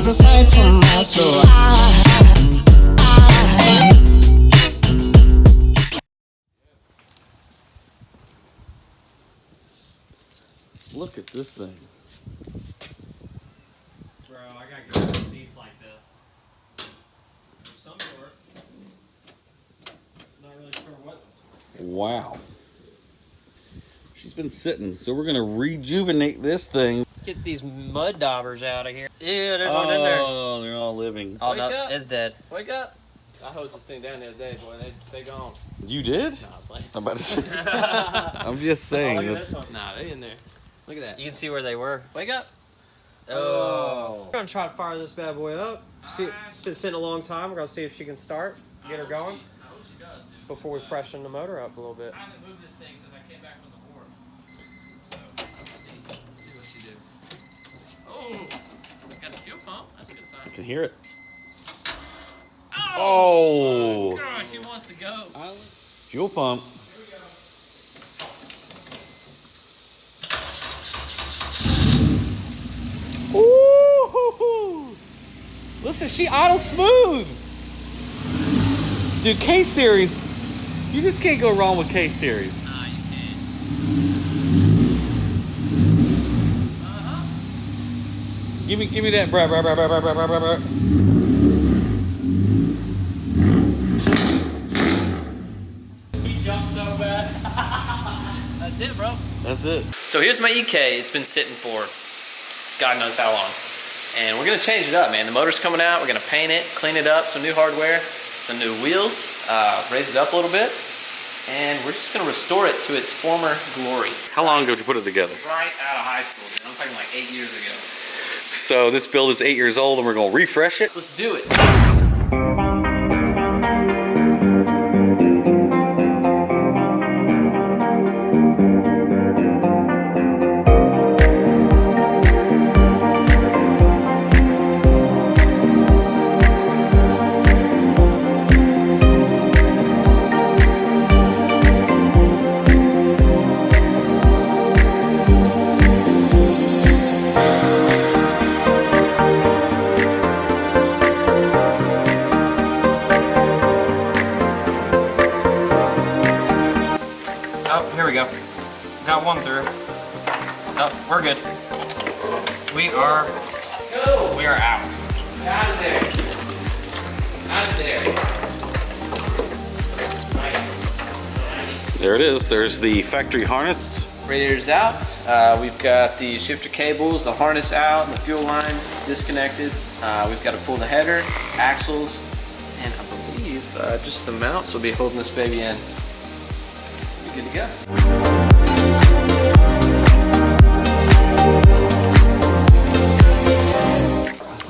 was a sight for my soul. Look at this thing. Bro, I gotta go with seats like this. Of some sort. Not really sure what. Wow. She's been sitting, so we're gonna rejuvenate this thing. Get these mud daubers out of here. Ew, there's one in there. Oh, they're all living. Oh, no, it's dead. Wake up! I hosed this thing down the other day, boy. They gone. You did? Nah, I'm playing. I'm about to say. I'm just saying. Oh, look at this one. Nah, they in there. Look at that. You can see where they were. Wake up! Oh. We're gonna try to fire this bad boy up. See, it's been sitting a long time. We're gonna see if she can start. Get her going. I hope she does, dude. Before we freshen the motor up a little bit. I haven't moved this thing since I came back from the war. So, let's see. Let's see what she did. Oh! Got the fuel pump. That's a good sign. I can hear it. Oh! Gosh, she wants to go. Fuel pump. Ooh! Listen, she auto smooth. Dude, K Series, you just can't go wrong with K Series. Nah, you can't. Give me that, bruh. He jumped so bad. That's it, bro. That's it. So here's my EK. It's been sitting for God knows how long. And we're gonna change it up, man. The motor's coming out. We're gonna paint it, clean it up, some new hardware, some new wheels, raise it up a little bit. And we're just gonna restore it to its former glory. How long ago did you put it together? Right out of high school, dude. I'm talking like 8 years ago. So this build is 8 years old and we're gonna refresh it. Let's do it. Oh, here we go. Got one through. Oh, we're good. We are out. Out of there. Out of there. There it is. There's the factory harness. Radiator's out. We've got the shifter cables, the harness out, the fuel line disconnected. We've got to pull the header, axles, and I believe just the mounts will be holding this baby in. Be good to go.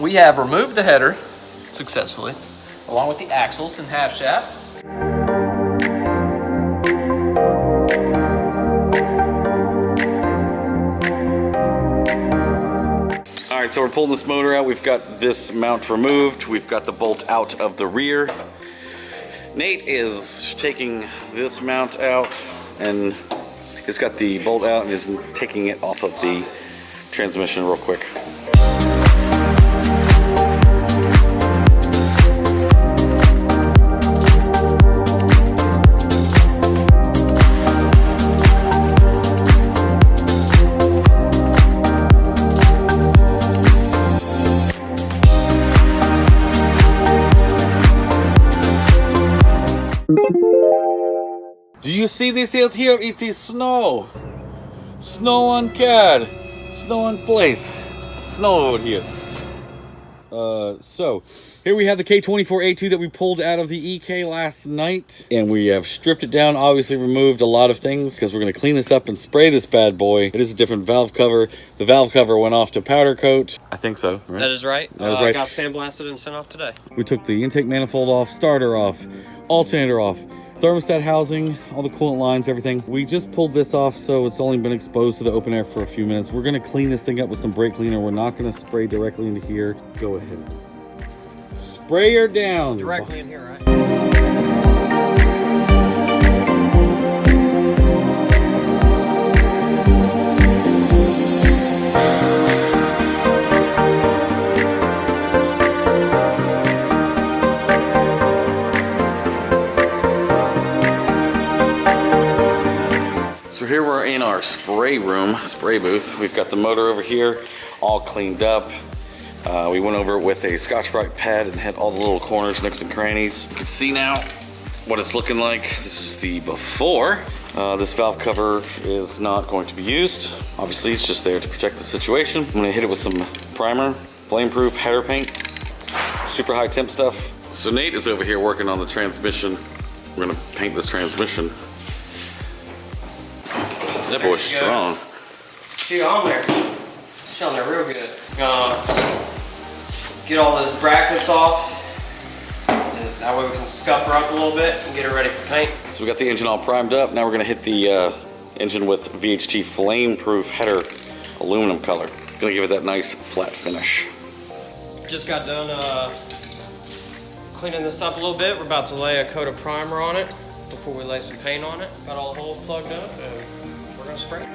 We have removed the header successfully, along with the axles and half shaft. All right, so we're pulling this motor out. We've got this mount removed. We've got the bolt out of the rear. Nate is taking this mount out and he's got the bolt out and is taking it off of the transmission real quick. Do you see this out here? It is snow. Snow on CAD. Snow on place. Snow out here. So here we have the K24A2 that we pulled out of the EK last night. And we have stripped it down, obviously removed a lot of things because we're going to clean this up and spray this bad boy. It is a different valve cover. The valve cover went off to powder coat. I think so, right? That is right. That is right. I got sandblasted and sent off today. We took the intake manifold off, starter off, alternator off, thermostat housing, all the coolant lines, everything. We just pulled this off, so it's only been exposed to the open air for a few minutes. We're gonna clean this thing up with some brake cleaner. We're not gonna spray directly into here. Go ahead. Spray her down. Directly in here, right? spray room, spray booth. We've got the motor over here, all cleaned up. We went over it with a Scotch-Brite pad and hit all the little corners, nooks and crannies. You can see now what it's looking like. This is the before. This valve cover is not going to be used. Obviously, it's just there to protect the situation. I'm gonna hit it with some primer, flame-proof header paint, super high temp stuff. So Nate is over here working on the transmission. We're gonna paint this transmission. That boy's strong. She on there. She on there real good. Get all those brackets off. And that way we can scuff her up a little bit and get her ready for paint. So we got the engine all primed up. Now we're gonna hit the engine with VHT flame-proof header aluminum color. Gonna give it that nice flat finish. Just got done cleaning this up a little bit. We're about to lay a coat of primer on it before we lay some paint on it. Got all the holes plugged up and we're gonna spray it.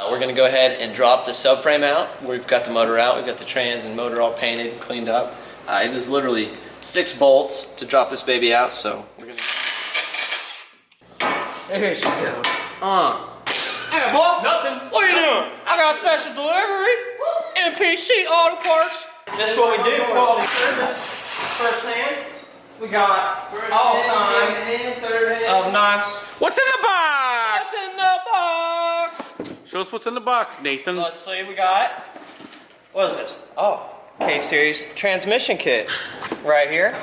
We're going to go ahead and drop the subframe out. We've got the motor out, we've got the trans and motor all painted and cleaned up. It is literally 6 bolts to drop this baby out, so we're going to... There she goes. Hey, boy. Nothing. What are you doing? I got a special delivery. NPC Auto Parts. This is what we do, quality service. First hand. We got all kinds of nice. What's in the box? What's in the box? Show us what's in the box, Nathan. Let's see, we got, what is this? Oh, K-Series transmission kit right here.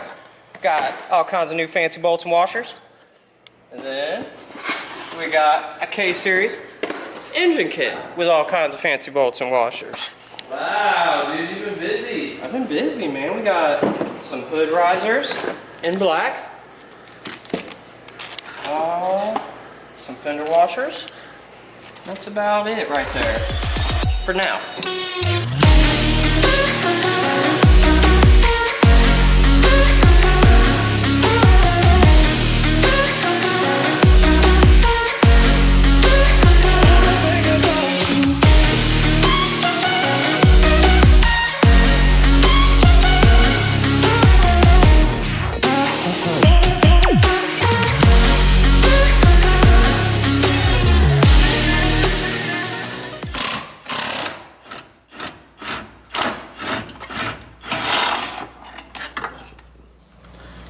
Got all kinds of new fancy bolts and washers. And then we got a K-Series engine kit with all kinds of fancy bolts and washers. Wow, dude, you've been busy. I've been busy, man. We got some hood risers in black. Some fender washers. That's about it right there for now.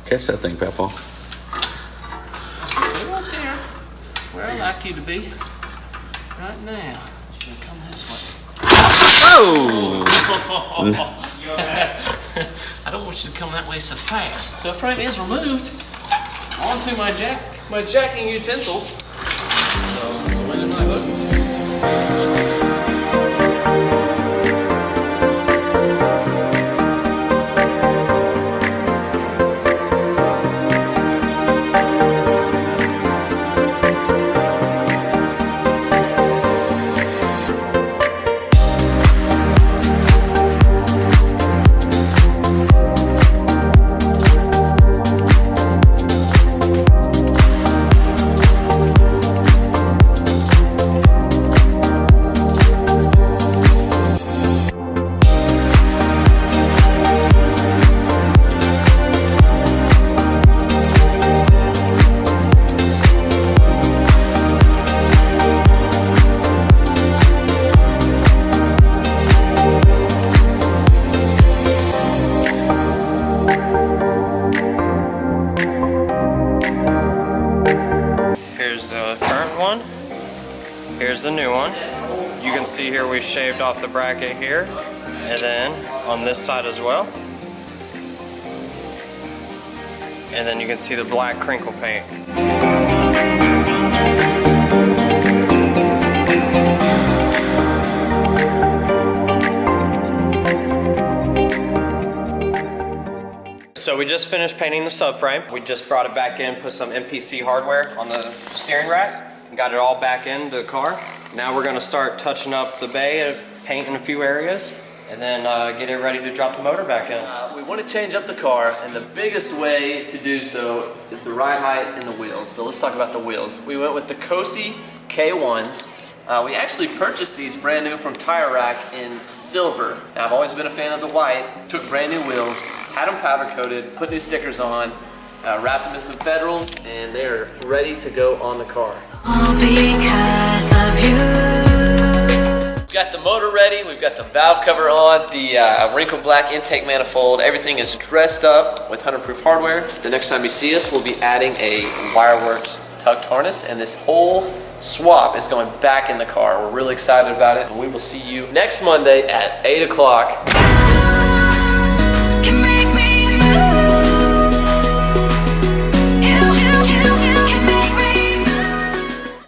Catch that thing, Papa. Stay right there, where I like you to be. Right now. Should come this way. Oh! I don't want you to come that way so fast. So the frame is removed onto my jacking utensils. So it's a win in my book. Here's the new one. You can see here we shaved off the bracket here, and then on this side as well. And then you can see the black crinkle paint. So we just finished painting the subframe. We just brought it back in, put some MPC hardware on the steering rack. got it all back into the car. Now we're gonna start touching up the bay, painting a few areas, and then get it ready to drop the motor back in. We want to change up the car, and the biggest way to do so is the ride height and the wheels. So let's talk about the wheels. We went with the Kosei K1s. We actually purchased these brand new from Tire Rack in silver. Now, I've always been a fan of the white. Took brand new wheels, had them powder coated, put new stickers on, wrapped them in some Federals, and they're ready to go on the car. All because of you. We've got the motor ready, we've got the valve cover on, the wrinkle black intake manifold, everything is dressed up with 100-proof hardware. The next time you see us, we'll be adding a Wireworks tug harness, and this whole swap is going back in the car. We're really excited about it, and we will see you next Monday at 8 o'clock.